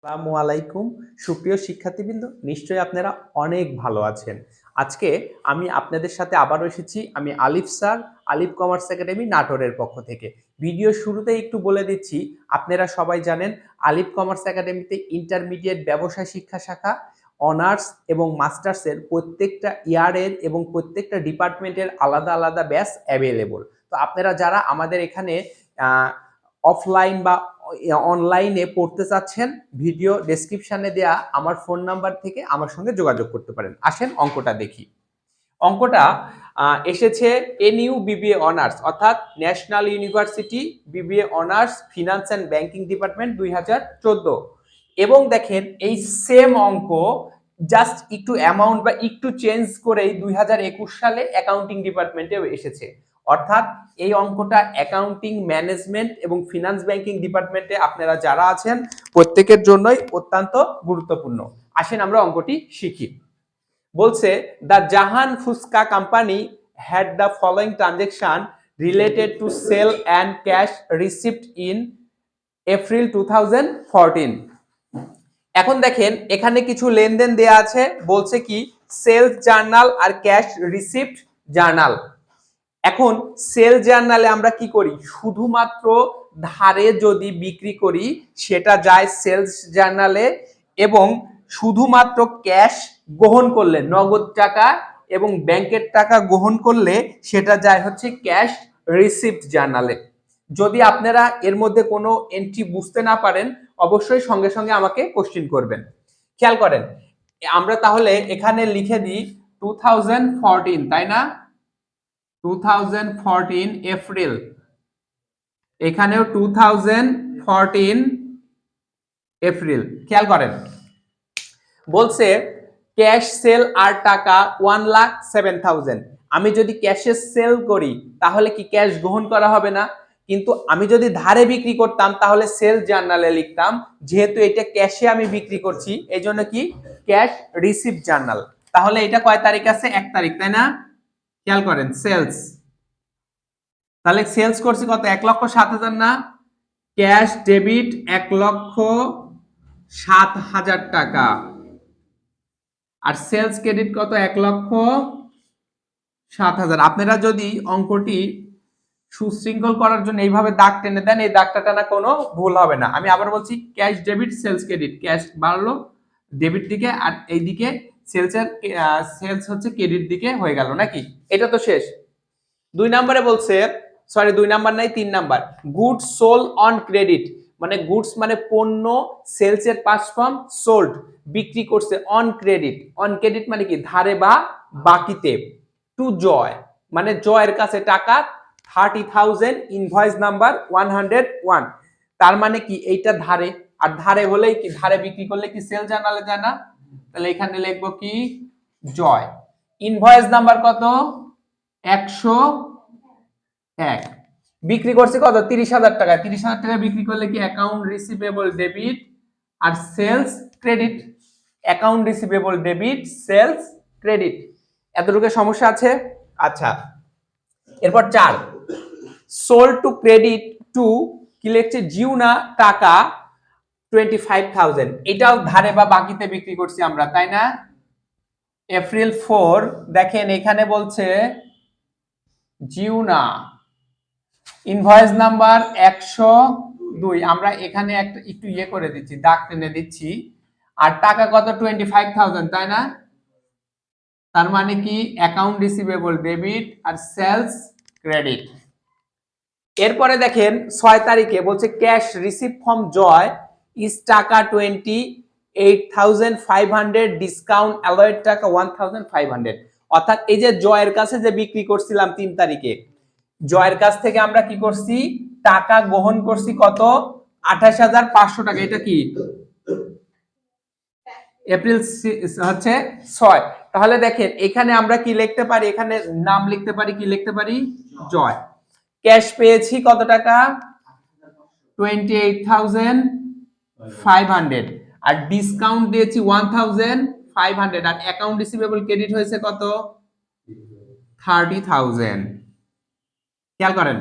আসসালামু আলাইকুম সুপ্রিয় শিক্ষার্থীবৃন্দ, নিশ্চয়ই আপনারা অনেক ভালো আছেন। আজকে আমি আপনাদের সাথে আবারও এসেছি। আমি আলিফ স্যার, আলিফ কমার্স একাডেমি নাটোরের পক্ষ থেকে। ভিডিও শুরুতেই একটু বলে দিচ্ছি, আপনারা সবাই জানেন আলিফ কমার্স একাডেমিতে ইন্টারমিডিয়েট ব্যবসায় শিক্ষা শাখা, অনার্স এবং মাস্টার্সের প্রত্যেকটা ইয়ারের এবং প্রত্যেকটা ডিপার্টমেন্টের আলাদা আলাদা ব্যাচ অ্যাভেলেবল। তো আপনারা যারা আমাদের এখানে অফলাইন বা অনলাইনে পড়তে চাচ্ছেন, ভিডিও ডেসক্রিপশনে দেয়া আমার ফোন নাম্বার থেকে আমার সঙ্গে যোগাযোগ করতে পারেন। আসেন অঙ্কটা দেখি। অঙ্কটা এসেছে এনইউ বিবিএ অনার্স অর্থাৎ national university BBA honours finance and banking department 2014। এবং দেখেন এই সেম অঙ্ক জাস্ট একটু অ্যামাউন্ট বা একটু চেঞ্জ করেই 2021 সালে অ্যাকাউন্টিং ডিপার্টমেন্টেও এসেছে। অর্থাৎ এই অঙ্কটা অ্যাকাউন্টিং ম্যানেজমেন্ট এবং ফিনান্স ব্যাংকিং ডিপার্টমেন্টে আপনারা যারা আছেন প্রত্যেকের জন্যই অত্যন্ত গুরুত্বপূর্ণ। আসেন আমরা অঙ্কটি শিখি। বলছে the Jahan fuchka company had the following transaction related to sale and cash received in April 2014। এখন দেখেন এখানে কিছু লেনদেন দেয়া আছে, বলছে কি সেলস জার্নাল আর ক্যাশ রিসিপ্ট জার্নাল। এখন সেল জার্নালে আমরা কি করি, শুধুমাত্র ধারে যদি বিক্রি করি সেটা যায় সেলস জার্নালে, এবং শুধুমাত্র ক্যাশ গ্রহণ করলে নগদ টাকা এবং ব্যাংকের টাকা গ্রহণ করলে সেটা যায় হচ্ছে ক্যাশ রিসিপ্ট জার্নালে। যদি আপনারা এর মধ্যে কোনো এন্ট্রি বুঝতে না পারেন অবশ্যই সঙ্গে সঙ্গে আমাকে কোশ্চেন করবেন। খেয়াল করেন, আমরা তাহলে এখানে লিখে দিই 2014, তাই না? 2014 এপ্রিল, এখানেও 2014 এপ্রিল। খেয়াল করেন, বলছে ক্যাশ সেল আর টাকা 1,07,000। আমি যদি ক্যাশে সেল করি তাহলে কি ক্যাশ গ্রহণ করা হবে না? কিন্তু আমি যদি ধারে বিক্রি করতাম তাহলে সেল জার্নালে লিখতাম, যেহেতু এটা ক্যাশে আমি বিক্রি করছি এই জন্য কি ক্যাশ রিসিপ্ট জার্নাল। তাহলে এটা কয় তারিখ আছে? 1 তারিখ, তাই না? খেয়াল করেন সেলস, তাহলে সেলস করছি কত? 1,07,000 না? ক্যাশ ডেবিট 1,07,000 টাকা, আর সেলস ক্রেডিট কত? 1,07,000। আপনারা যদি অঙ্কটি সুশৃঙ্খল করার জন্য এইভাবে দাগ টেনে দেন, এই দাগটা টানা কোনো ভুল হবে না। আমি আবার বলছি, cash debit sales credit, cash বাড়লো ডেবিট দিকে আর এইদিকে সেলসের সেলস হচ্ছে ক্রেডিট দিকে হয়ে গেল নাকি? এটা তো শেষ। 2 নম্বরে বলছে, সরি 2 নাম্বার নাই 3 number, goods sold on credit, মানে গুডস মানে পণ্য, সেলস এর পাস্ট ফর্ম সোল্ড, বিক্রি করছে অন ক্রেডিট। অন ক্রেডিট মানে কি ধারে বা বাকিতে। টু জয় মানে জয়ের কাছে টাকা 30,000, ইনভয়েস নাম্বার 101। তার মানে কি এইটা ধারে, আর ধারে হলেই কি ধারে বিক্রি করলে কি সেল জার্নালে যায় না? তাহলে এখানে লিখবো কি জয়। ইনভয়েস নাম্বার কত? 101। বিক্রি করছে কত? 30,000 টাকা। 30,000 টাকা বিক্রি করলে কি অ্যাকাউন্ট রিসিভেবল ডেবিট আর sales credit. Account receivable debit sales credit. এতটুকু সমস্যা আছে? আচ্ছা, এরপর 4, সোল্ড টু ক্রেডিট টু কি লিখছে জিউনা টাকা 25,000। এটাও ধারে বা বাকিতে বিক্রি করছি আমরা, তাই না? এপ্রিল 4, দেখেন এখানে বলছে জিউনা, ইনভয়েস নাম্বার 102। আমরা এখানে একটা একটু ইয়ে করে দিচ্ছি, দাগ টেনে দিচ্ছি। আর টাকা কত? 25,000, তাই না? তার মানে কি অ্যাকাউন্ট রিসিভেবল ডেবিট আর সেলস ক্রেডিট। এরপরে দেখেন 6 তারিখে বলছে cash receive from Joy is টাকা 28,500, ডিসকাউন্ট অ্যালয়েড টাকা 1,500। অর্থাৎ এই যে জয়ের কাছে যে বিক্রি করছিলাম 3 তারিখে, জয়ের কাছ থেকে আমরা কি করছি? টাকা গ্রহণ করছি কত? 28,500 টাকা। এটা কি এপ্রিল হচ্ছে 6। তাহলে দেখেন এখানে আমরা কি লিখতে পারি? এখানে নাম লিখতে পারি, কি লিখতে পারি? জয়। ক্যাশ পেয়েছি কত টাকা? 28,500, আর ডিসকাউন্ট দিয়েছি 1,500, আর অ্যাকাউন্ট রিসিভেবল ক্রেডিট হয়েছে কত? 30,000। খেয়াল করেন,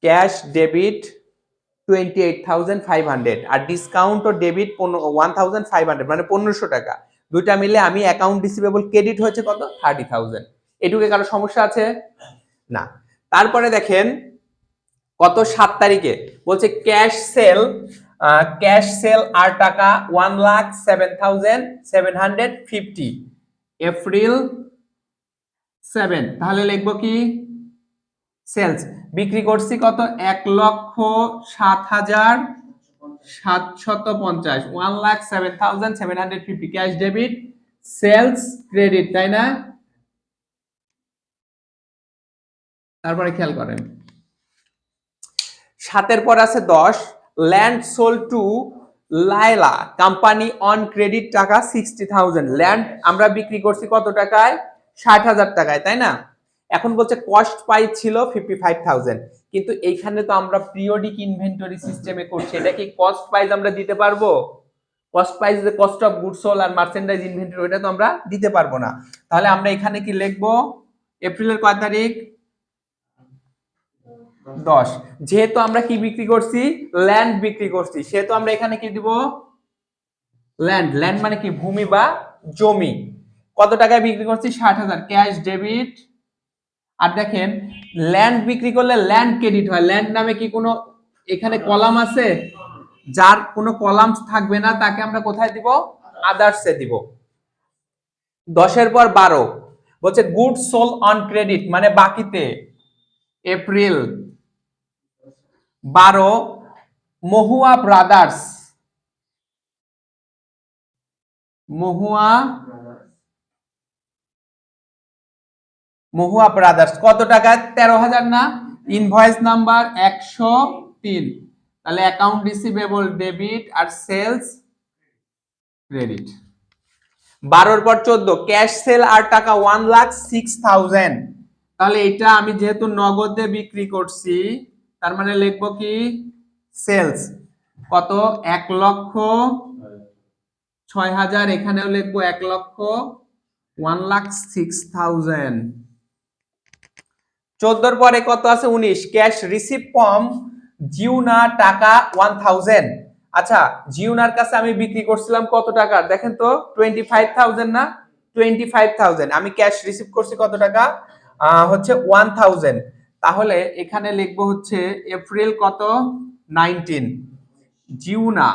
ক্যাশ ডেবিট 28,500 আর ডিসকাউন্ট ও ডেবিট 1,500 মানে 1500 টাকা। দুইটা মিলে আমি অ্যাকাউন্ট রিসিভেবল ক্রেডিট হয়েছে কত 30,000। এটুকে কারো সমস্যা আছে না? তারপরে দেখেন কত 7 তারিখে বলছে ক্যাশ সেল আর টাকা 1,07,750 এপ্রিল 7। তাহলে লিখবো কি সেলস বিক্রি করছি কত 1,07,750 1,07,750 ক্যাশ ডেবিট সেলস ক্রেডিট, তাই না? তারপরে খেয়াল করেন 7-এর পর আছে 10 land sold to Laila company on credit টাকা 60,000 ল্যান্ড আমরা বিক্রি করছি কত টাকায় 60,000 টাকায়, তাই না? এখন বলছে কস্ট প্রাইস ছিল 55,000 কিন্তু এইখানে তো আমরা পিরিয়ডিক ইনভেন্টরি সিস্টেমে করছি, এটা কি কস্ট প্রাইস আমরা দিতে পারবো? কস্ট প্রাইস যে কস্ট অফ গুডস সোল্ড আর মার্চেন্ডাইজ ইনভেন্টরি ওটা তো আমরা দিতে পারবো না। তাহলে আমরা এখানে কি লিখবো এপ্রিলের কয় তারিখ 10 যেহেতু আমরা কি বিক্রি করছি ল্যান্ড বিক্রি করছি সেহেতু আমরা এখানে কি দিব ল্যান্ড মানে কি ভূমি বা জমি। কত টাকায় বিক্রি করছি 60,000 ক্যাশ ডেবিট। আর দেখেন ল্যান্ড বিক্রি করলে ল্যান্ড ক্রেডিট হয়, ল্যান্ড নামে কি কোনো এখানে কলাম আছে? যার কোনো কলামস থাকবে না তাকে আমরা কোথায় দিব আদার্সে দিব। 10-এর পর 12 বলছে গুড সোল অন ক্রেডিট মানে বাকিতে এপ্রিল 12 মহুয়া ব্রাদার্স কত টাকায় 13,000 না? Invoice number 103। তাহলে অ্যাকাউন্ট রিসিভেবল ডেবিট আর সেলস ক্রেডিট। 12-এর পর 14 ক্যাশ সেল আর টাকা 1,06,000 তাহলে এটা আমি যেহেতু নগদে বিক্রি করছি তার মানে লিখবো কি সেলস কত 1,06,000 এখানেও লিখবো 1,06,000। 14-এর পরে কত আছে 19 ক্যাশ রিসিভ ফ্রম জিউনা টাকা 1,000। আচ্ছা জিউনার কাছে আমি বিক্রি করছিলাম কত টাকা দেখেন তো 25,000 না? 25,000 আমি ক্যাশ রিসিভ করছি কত টাকা হচ্ছে 1,000। তাহলে এখানে লিখবো হচ্ছে এপ্রিল কত 19 জিউনা।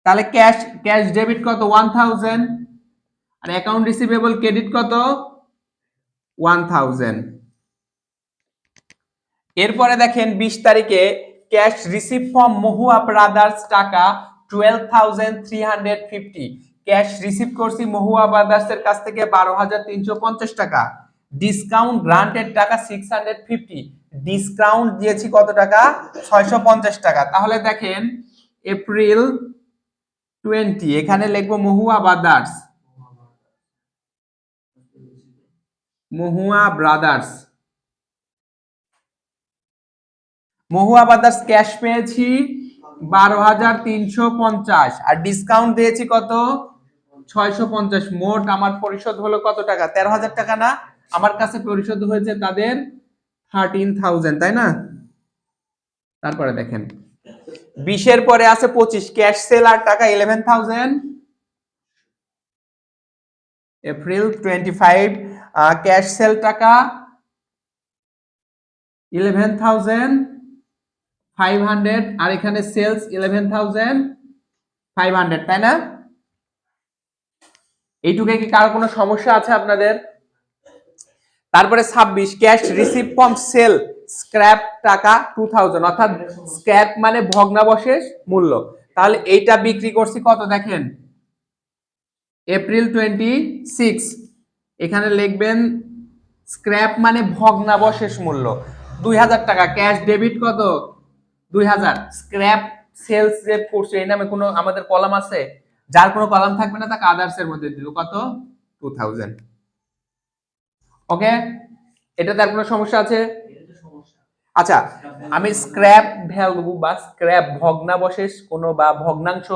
তাহলে ক্যাশ ডেবিট কত 1,000 আর অ্যাকাউন্ট রিসিভেবল ক্রেডিট কত 1,000। এরপরে দেখেন 20 তারিখে cash receive from Mahua brothers টাকা 12,350 ক্যাশ রিসিভ করছি মহুয়া ব্রাদার্স এর কাছ থেকে 12,350 টাকা। ডিসকাউন্ট গ্রান্টেড টাকা 650 ডিসকাউন্ট দিয়েছি কত টাকা 650 টাকা। তাহলে দেখেন এপ্রিল 20 এখানে লিখবো মহুয়া ব্রাদার্স ক্যাশ পেয়েছি 12,350 আর ডিসকাউন্ট দিয়েছি কত 650 মোট আমার পরিশোধ হলো কত টাকা 13,000 টাকা না? আমার কাছে পরিশোধ হয়েছে তাদের 13,000, তাই না? তারপরে দেখেন 20-এর পরে আছে 25 ক্যাশ সেল আর টাকা 11,000 এপ্রিল 25 ক্যাশ সেল টাকা 11,500 আর এখানে সেলস 11,500, তাই না? এইটুকে কি কারো কোনো সমস্যা আছে আপনাদের? তারপরে 26 cash receive from sale scrap টাকা 2,000 অর্থাৎ স্ক্র্যাপ মানে ভগ্নাবশেষ মূল্য। তাহলে এইটা বিক্রি করছি কত দেখেন এপ্রিল 26 এখানে লিখবেন স্ক্র্যাপ মানে ভগ্নাবশেষ মূল্য 2,000 টাকা ক্যাশ ডেবিট কত 2,000 স্ক্র্যাপ সেলস যে করছে এই নামে কোনো আমাদের কলাম আছে? যার কোনো কলাম থাকবে না তাকে আদার্স এর মধ্যে দিল কত 2,000। ওকে এটাতে আর কোনো সমস্যা আছে? আচ্ছা আমি স্ক্র্যাপ ভ্যালু বা স্ক্র্যাপ ভগ্নাবশেষ কোনো বা ভগ্নাংশ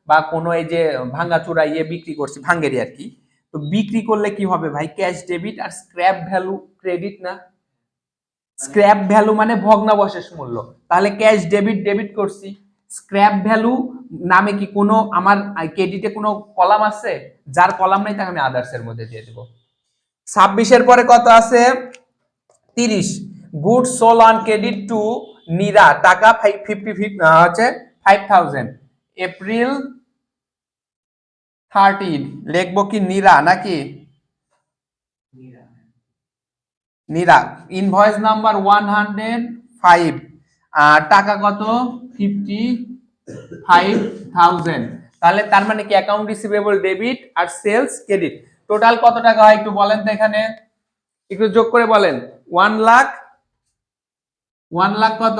বা কোনো এই যে ভাঙাচোরা ইয়ে বিক্রি করছি ভাঙ্গেরি আর কি, তো বিক্রি করলে কি হবে ভাই ক্যাশ ডেবিট আর স্ক্র্যাপ ভ্যালু ক্রেডিট না? স্ক্র্যাপ ভ্যালু মানে ভগ্নাবশেষ মূল্য। তাহলে ক্যাশ ডেবিট ডেবিট করছি, স্ক্র্যাপ ভ্যালু নামে কি কোনো আমার ক্রেডিটে কোনো কলাম আছে? যার কলাম নাই তাকে আমি আদার্স এর মধ্যে দিয়ে দেব। 26 এর পরে কত আছে? 30। Good sold on credit to Neera, টাকা 50 হচ্ছে 5000। এপ্রিল 13 লিখবো কি নীরা নাকি? নীরা। ইনভয়েস নাম্বার 105, টাকা কত? 55,000। তাহলে তার মানে কি অ্যাকাউন্ট রিসিভেবল ডেবিট আর সেলস ক্রেডিট টোটাল কত টাকা হয় একটু বলেন তো, এখানে একটু যোগ করে বলেন। 1 লাখ, 1 লাখ কত?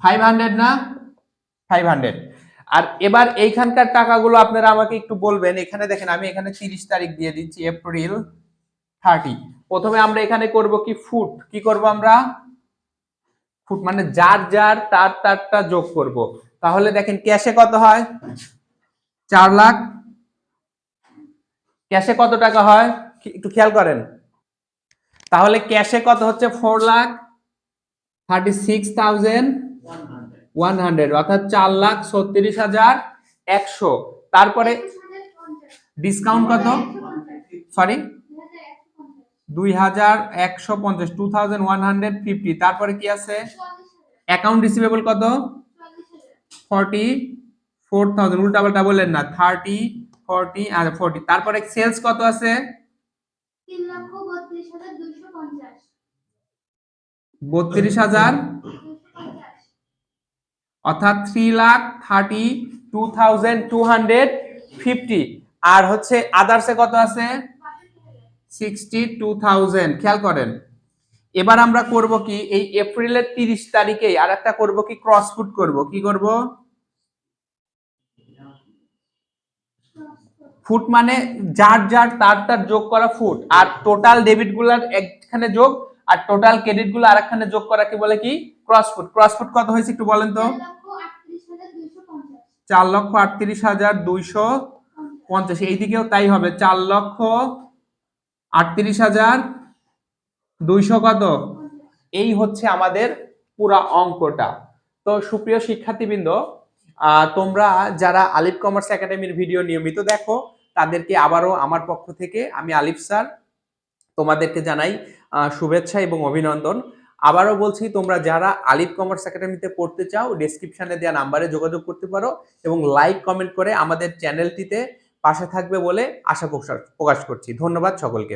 500 না? 500। আর এবার এইখানকার টাকাগুলো আপনারা আমাকে একটু বলবেন। এখানে দেখেন আমি এখানে 30 তারিখ দিয়ে দিচ্ছি, এপ্রিল 30। প্রথমে আমরা এখানে করব কি ফুট, কি করব আমরা? ফুট মানে যার যার তার তারটা যোগ করব। তাহলে দেখেন ক্যাশে কত হয়? 4 লাখ। ক্যাশে কত টাকা হয় একটু খেয়াল করেন। তাহলে ক্যাশে কত হচ্ছে? 4,36,100, অর্থাৎ 4,36,100। তারপরে ডিসকাউন্ট কত? সরি, 2,150, 2,150। তারপরে কি আছে? অ্যাকাউন্ট রিসিভেবল কত? 44,000। উল্টা পাল্টা বললেন না, 30, 40 আর 40। তারপরে সেলস কত আছে? 32,000, অর্থাৎ 3,32,250। আর হচ্ছে আদার্সে কত আছে? 62,000। খেয়াল করেন। এবার আমরা করব কি, এই এপ্রিলের 30 তারিখেই আর একটা করব কি, ক্রস ফুট করব। কি করব? ফুট মানে যার যার তার তার যোগ করা ফুট, আর টোটাল ডেবিট গুলার একখানে যোগ আর টোটাল ক্রেডিট গুলো আরেকখানে যোগ করা কি বলে? কি ক্রস ফুট। ক্রস ফুট কত হয়েছে একটু বলেন তো? 4,38,250। এইদিকেও তাই হবে, 4,38,200 কত? এই হচ্ছে আমাদের পুরা অঙ্কটা। তো সুপ্রিয় শিক্ষার্থীবৃন্দ, তোমরা যারা আলিফ কমার্স একাডেমির ভিডিও নিয়মিত দেখো, তাদেরকে আবারও আমার পক্ষ থেকে আমি আলিফ স্যার তোমাদেরকে জানাই শুভেচ্ছা এবং অভিনন্দন। আবারও বলছি, তোমরা যারা আলিফ কমার্স একাডেমিতে পড়তে চাও, ডেসক্রিপশনে দেওয়া নাম্বারে যোগাযোগ করতে পারো এবং লাইক কমেন্ট করে আমাদের চ্যানেলটিতে পাশে থাকবে বলে আশা প্রকাশ করছি। ধন্যবাদ সকলকে।